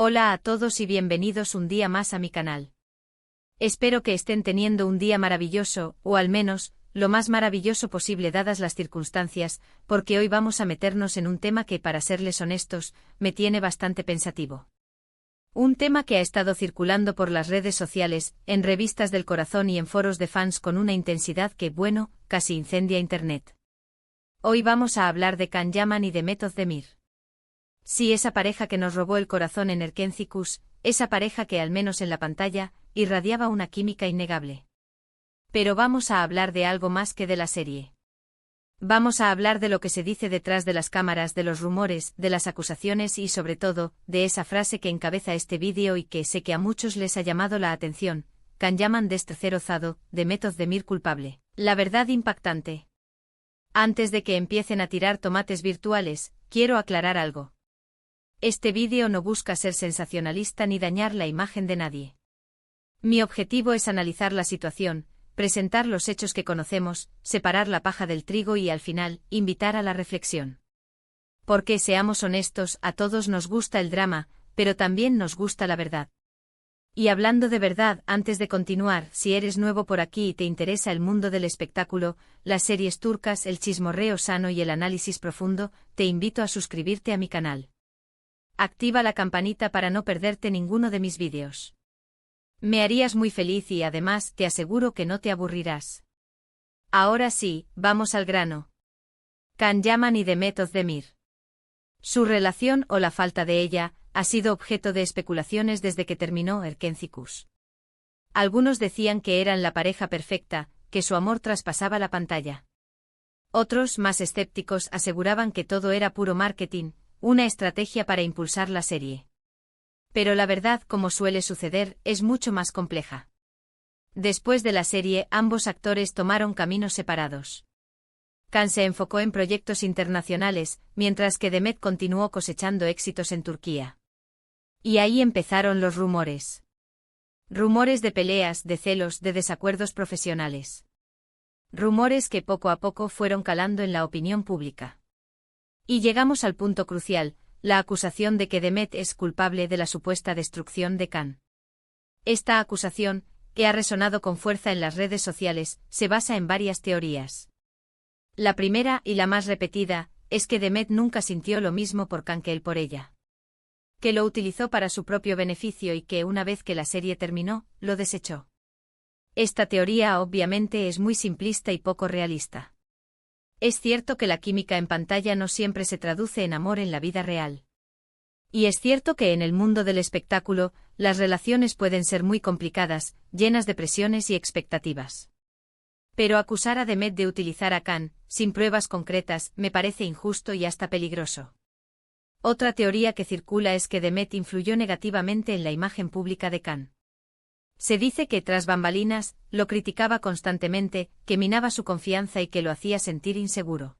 Hola a todos y bienvenidos un día más a mi canal. Espero que estén teniendo un día maravilloso, o al menos, lo más maravilloso posible dadas las circunstancias, porque hoy vamos a meternos en un tema que, para serles honestos, me tiene bastante pensativo. Un tema que ha estado circulando por las redes sociales, en revistas del corazón y en foros de fans con una intensidad que, bueno, casi incendia Internet. Hoy vamos a hablar de Can Yaman y de Demet Özdemir. Sí, esa pareja que nos robó el corazón en Erkenzicus, esa pareja que al menos en la pantalla, irradiaba una química innegable. Pero vamos a hablar de algo más que de la serie. Vamos a hablar de lo que se dice detrás de las cámaras, de los rumores, de las acusaciones y sobre todo, de esa frase que encabeza este vídeo y que sé que a muchos les ha llamado la atención: Can Yaman destrozado, Demet Özdemir culpable. La verdad impactante. Antes de que empiecen a tirar tomates virtuales, quiero aclarar algo. Este vídeo no busca ser sensacionalista ni dañar la imagen de nadie. Mi objetivo es analizar la situación, presentar los hechos que conocemos, separar la paja del trigo y al final, invitar a la reflexión. Porque seamos honestos, a todos nos gusta el drama, pero también nos gusta la verdad. Y hablando de verdad, antes de continuar, si eres nuevo por aquí y te interesa el mundo del espectáculo, las series turcas, el chismorreo sano y el análisis profundo, te invito a suscribirte a mi canal. Activa la campanita para no perderte ninguno de mis vídeos. Me harías muy feliz y además te aseguro que no te aburrirás. Ahora sí, vamos al grano. Can Yaman y Demet Özdemir. Su relación o la falta de ella ha sido objeto de especulaciones desde que terminó Erkenzicus. Algunos decían que eran la pareja perfecta, que su amor traspasaba la pantalla. Otros, más escépticos, aseguraban que todo era puro marketing, una estrategia para impulsar la serie. Pero la verdad, como suele suceder, es mucho más compleja. Después de la serie, ambos actores tomaron caminos separados. Can se enfocó en proyectos internacionales, mientras que Demet continuó cosechando éxitos en Turquía. Y ahí empezaron los rumores. Rumores de peleas, de celos, de desacuerdos profesionales. Rumores que poco a poco fueron calando en la opinión pública. Y llegamos al punto crucial, la acusación de que Demet es culpable de la supuesta destrucción de Can. Esta acusación, que ha resonado con fuerza en las redes sociales, se basa en varias teorías. La primera, y la más repetida, es que Demet nunca sintió lo mismo por Can que él por ella. Que lo utilizó para su propio beneficio y que una vez que la serie terminó, lo desechó. Esta teoría obviamente es muy simplista y poco realista. Es cierto que la química en pantalla no siempre se traduce en amor en la vida real. Y es cierto que en el mundo del espectáculo, las relaciones pueden ser muy complicadas, llenas de presiones y expectativas. Pero acusar a Demet de utilizar a Can, sin pruebas concretas, me parece injusto y hasta peligroso. Otra teoría que circula es que Demet influyó negativamente en la imagen pública de Can. Se dice que tras bambalinas, lo criticaba constantemente, que minaba su confianza y que lo hacía sentir inseguro.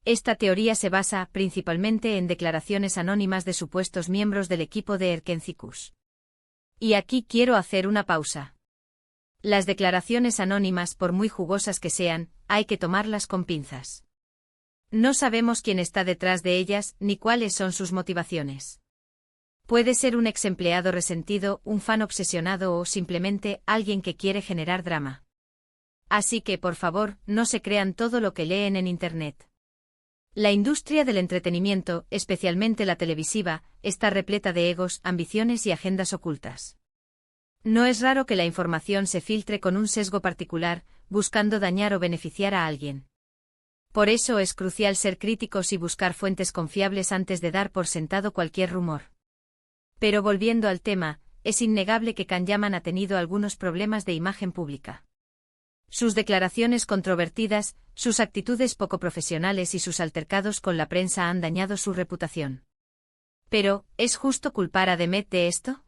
Esta teoría se basa, principalmente, en declaraciones anónimas de supuestos miembros del equipo de Erkenzicus. Y aquí quiero hacer una pausa. Las declaraciones anónimas, por muy jugosas que sean, hay que tomarlas con pinzas. No sabemos quién está detrás de ellas, ni cuáles son sus motivaciones. Puede ser un ex empleado resentido, un fan obsesionado o simplemente alguien que quiere generar drama. Así que, por favor, no se crean todo lo que leen en Internet. La industria del entretenimiento, especialmente la televisiva, está repleta de egos, ambiciones y agendas ocultas. No es raro que la información se filtre con un sesgo particular, buscando dañar o beneficiar a alguien. Por eso es crucial ser críticos y buscar fuentes confiables antes de dar por sentado cualquier rumor. Pero volviendo al tema, es innegable que Can Yaman ha tenido algunos problemas de imagen pública. Sus declaraciones controvertidas, sus actitudes poco profesionales y sus altercados con la prensa han dañado su reputación. Pero, ¿es justo culpar a Demet de esto?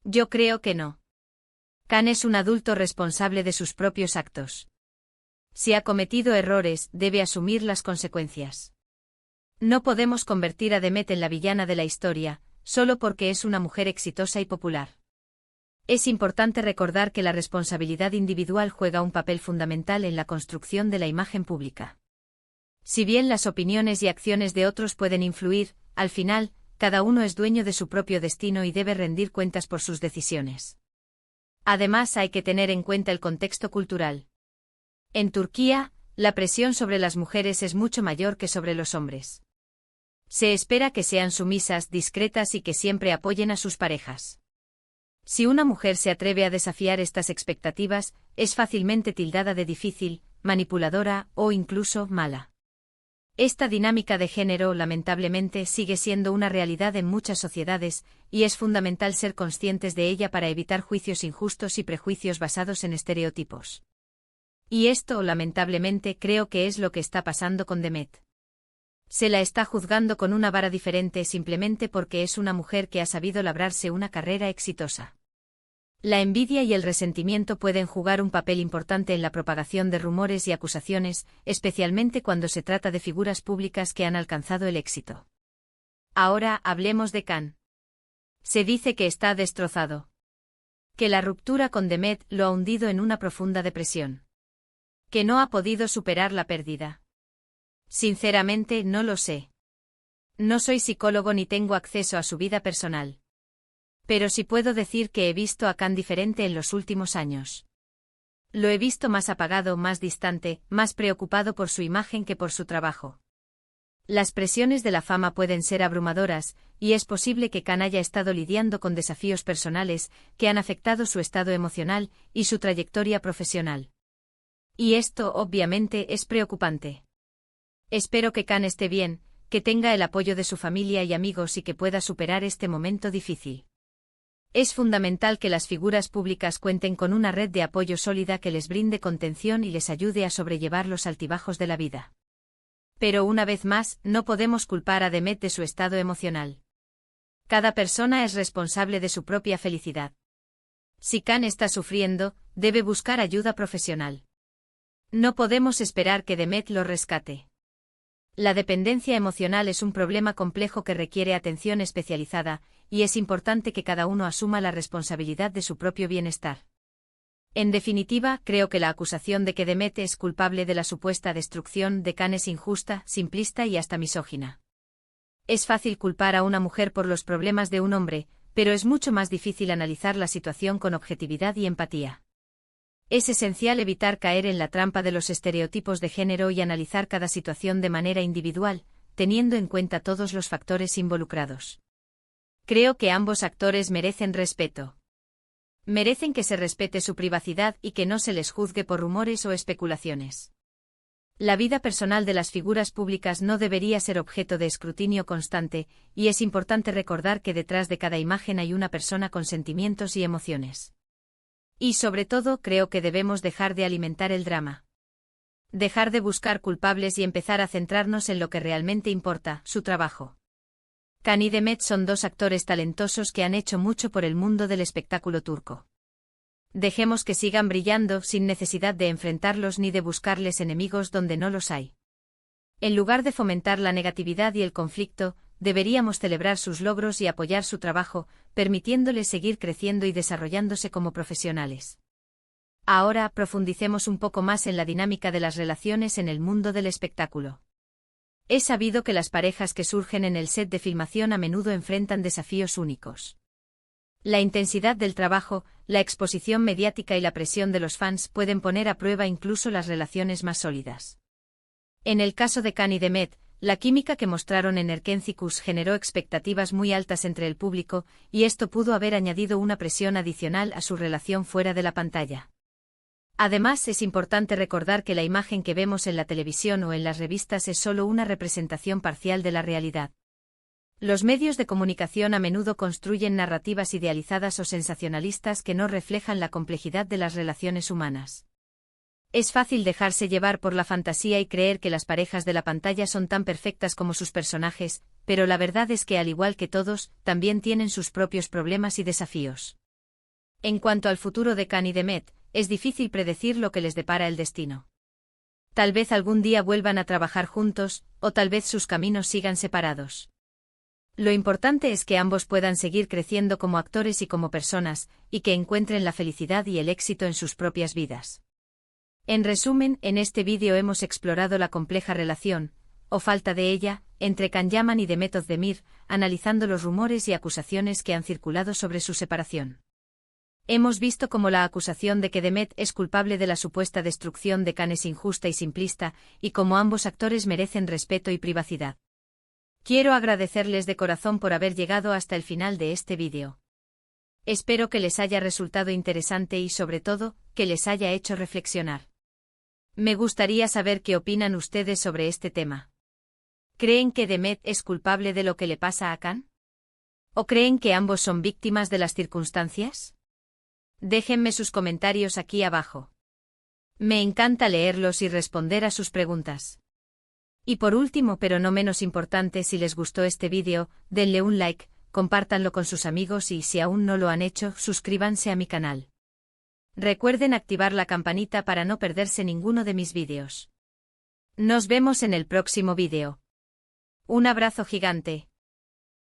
Yo creo que no. Can es un adulto responsable de sus propios actos. Si ha cometido errores, debe asumir las consecuencias. No podemos convertir a Demet en la villana de la historia, solo porque es una mujer exitosa y popular. Es importante recordar que la responsabilidad individual juega un papel fundamental en la construcción de la imagen pública. Si bien las opiniones y acciones de otros pueden influir, al final, cada uno es dueño de su propio destino y debe rendir cuentas por sus decisiones. Además, hay que tener en cuenta el contexto cultural. En Turquía, la presión sobre las mujeres es mucho mayor que sobre los hombres. Se espera que sean sumisas, discretas y que siempre apoyen a sus parejas. Si una mujer se atreve a desafiar estas expectativas, es fácilmente tildada de difícil, manipuladora o incluso mala. Esta dinámica de género, lamentablemente, sigue siendo una realidad en muchas sociedades, y es fundamental ser conscientes de ella para evitar juicios injustos y prejuicios basados en estereotipos. Y esto, lamentablemente, creo que es lo que está pasando con Demet. Se la está juzgando con una vara diferente simplemente porque es una mujer que ha sabido labrarse una carrera exitosa. La envidia y el resentimiento pueden jugar un papel importante en la propagación de rumores y acusaciones, especialmente cuando se trata de figuras públicas que han alcanzado el éxito. Ahora hablemos de Can. Se dice que está destrozado. Que la ruptura con Demet lo ha hundido en una profunda depresión. Que no ha podido superar la pérdida. Sinceramente, no lo sé. No soy psicólogo ni tengo acceso a su vida personal. Pero sí puedo decir que he visto a Can diferente en los últimos años. Lo he visto más apagado, más distante, más preocupado por su imagen que por su trabajo. Las presiones de la fama pueden ser abrumadoras, y es posible que Can haya estado lidiando con desafíos personales que han afectado su estado emocional y su trayectoria profesional. Y esto, obviamente, es preocupante. Espero que Can esté bien, que tenga el apoyo de su familia y amigos y que pueda superar este momento difícil. Es fundamental que las figuras públicas cuenten con una red de apoyo sólida que les brinde contención y les ayude a sobrellevar los altibajos de la vida. Pero una vez más, no podemos culpar a Demet de su estado emocional. Cada persona es responsable de su propia felicidad. Si Can está sufriendo, debe buscar ayuda profesional. No podemos esperar que Demet lo rescate. La dependencia emocional es un problema complejo que requiere atención especializada, y es importante que cada uno asuma la responsabilidad de su propio bienestar. En definitiva, creo que la acusación de que Demet es culpable de la supuesta destrucción de Can es injusta, simplista y hasta misógina. Es fácil culpar a una mujer por los problemas de un hombre, pero es mucho más difícil analizar la situación con objetividad y empatía. Es esencial evitar caer en la trampa de los estereotipos de género y analizar cada situación de manera individual, teniendo en cuenta todos los factores involucrados. Creo que ambos actores merecen respeto. Merecen que se respete su privacidad y que no se les juzgue por rumores o especulaciones. La vida personal de las figuras públicas no debería ser objeto de escrutinio constante, y es importante recordar que detrás de cada imagen hay una persona con sentimientos y emociones. Y sobre todo, creo que debemos dejar de alimentar el drama. Dejar de buscar culpables y empezar a centrarnos en lo que realmente importa, su trabajo. Can y Demet son dos actores talentosos que han hecho mucho por el mundo del espectáculo turco. Dejemos que sigan brillando sin necesidad de enfrentarlos ni de buscarles enemigos donde no los hay. En lugar de fomentar la negatividad y el conflicto, deberíamos celebrar sus logros y apoyar su trabajo, permitiéndoles seguir creciendo y desarrollándose como profesionales. Ahora profundicemos un poco más en la dinámica de las relaciones en el mundo del espectáculo. Es sabido que las parejas que surgen en el set de filmación a menudo enfrentan desafíos únicos. La intensidad del trabajo, la exposición mediática y la presión de los fans pueden poner a prueba incluso las relaciones más sólidas. En el caso de Can y Demet, la química que mostraron en Erkencikus generó expectativas muy altas entre el público, y esto pudo haber añadido una presión adicional a su relación fuera de la pantalla. Además, es importante recordar que la imagen que vemos en la televisión o en las revistas es solo una representación parcial de la realidad. Los medios de comunicación a menudo construyen narrativas idealizadas o sensacionalistas que no reflejan la complejidad de las relaciones humanas. Es fácil dejarse llevar por la fantasía y creer que las parejas de la pantalla son tan perfectas como sus personajes, pero la verdad es que al igual que todos, también tienen sus propios problemas y desafíos. En cuanto al futuro de Can y Demet, es difícil predecir lo que les depara el destino. Tal vez algún día vuelvan a trabajar juntos, o tal vez sus caminos sigan separados. Lo importante es que ambos puedan seguir creciendo como actores y como personas, y que encuentren la felicidad y el éxito en sus propias vidas. En resumen, en este vídeo hemos explorado la compleja relación, o falta de ella, entre Can Yaman y Demet Özdemir, analizando los rumores y acusaciones que han circulado sobre su separación. Hemos visto cómo la acusación de que Demet es culpable de la supuesta destrucción de Can es injusta y simplista, y cómo ambos actores merecen respeto y privacidad. Quiero agradecerles de corazón por haber llegado hasta el final de este vídeo. Espero que les haya resultado interesante y sobre todo, que les haya hecho reflexionar. Me gustaría saber qué opinan ustedes sobre este tema. ¿Creen que Demet es culpable de lo que le pasa a Can? ¿O creen que ambos son víctimas de las circunstancias? Déjenme sus comentarios aquí abajo. Me encanta leerlos y responder a sus preguntas. Y por último, pero no menos importante, si les gustó este vídeo, denle un like, compártanlo con sus amigos y si aún no lo han hecho, suscríbanse a mi canal. Recuerden activar la campanita para no perderse ninguno de mis vídeos. Nos vemos en el próximo vídeo. Un abrazo gigante.